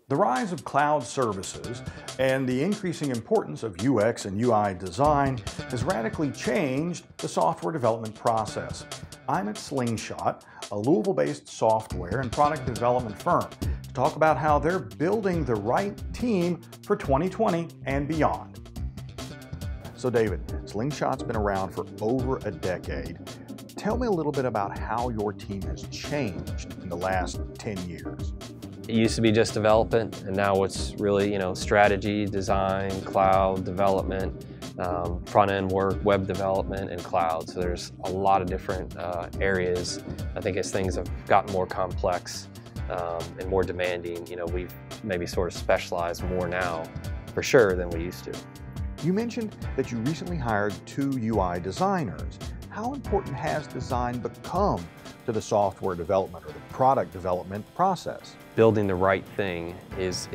The rise of cloud services and the increasing importance of UX and UI design has radically changed the software development process. I'm at Slingshot, a Louisville-based software and product development firm, to talk about how they're building the right team for 2020 and beyond. So David, Slingshot's been around for over a decade. Tell me a little bit about how your team has changed in the last 10 years. It used to be just development, and now it's really, strategy, design, cloud development, front-end work, web development, and cloud. So there's a lot of different areas. I think as things have gotten more complex and more demanding, we've maybe sort of specialized more now, for sure, than we used to. You mentioned that you recently hired 2 UI designers. How important has design become to the software development or the product development process? Building the right thing is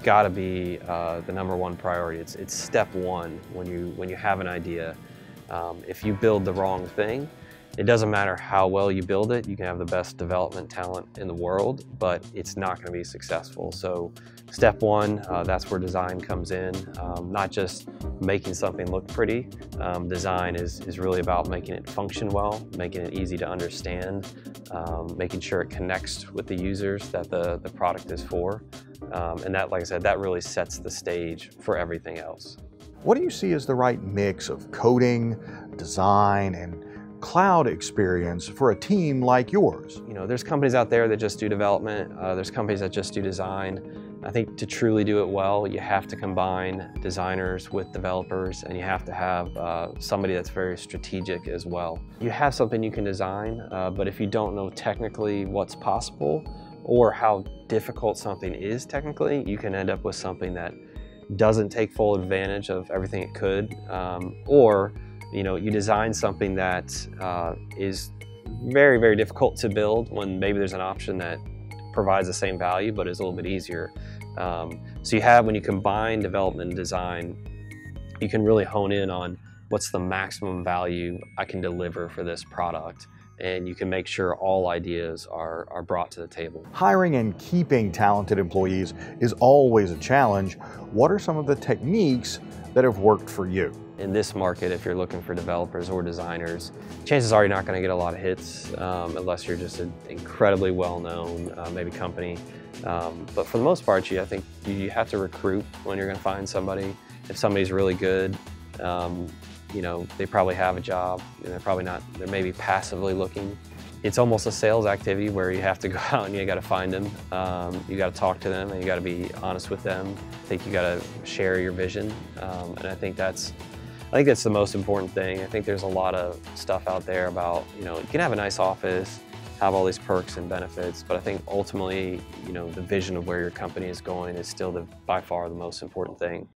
got to be the #1 priority. It's step one when you have an idea. If you build the wrong thing, it doesn't matter how well you build it. You can have the best development talent in the world, but it's not going to be successful. So step one, that's where design comes in. Not just making something look pretty. Design is really about making it function well, making it easy to understand, making sure it connects with the users that the product is for. And that, like I said, that really sets the stage for everything else. What do you see as the right mix of coding, design, and cloud experience for a team like yours? There's companies out there that just do development. There's companies that just do design. I think to truly do it well, you have to combine designers with developers, and you have to have somebody that's very strategic as well. You have something you can design, but if you don't know technically what's possible or how difficult something is technically, you can end up with something that doesn't take full advantage of everything it could, or you design something that is very, very difficult to build when maybe there's an option that provides the same value but is a little bit easier. So when you combine development and design, you can really hone in on what's the maximum value I can deliver for this product, and you can make sure all ideas are brought to the table. Hiring and keeping talented employees is always a challenge. What are some of the techniques that have worked for you? In this market, if you're looking for developers or designers, chances are you're not going to get a lot of hits unless you're just an incredibly well-known maybe company. But for the most part, I think you have to recruit when you're going to find somebody. If somebody's really good, they probably have a job, and they're maybe passively looking. It's almost a sales activity where you have to go out and you got to find them. You got to talk to them, and you got to be honest with them. I think you got to share your vision, and I think that's the most important thing. I think there's a lot of stuff out there about, you can have a nice office, have all these perks and benefits, but I think ultimately, the vision of where your company is going is still by far the most important thing.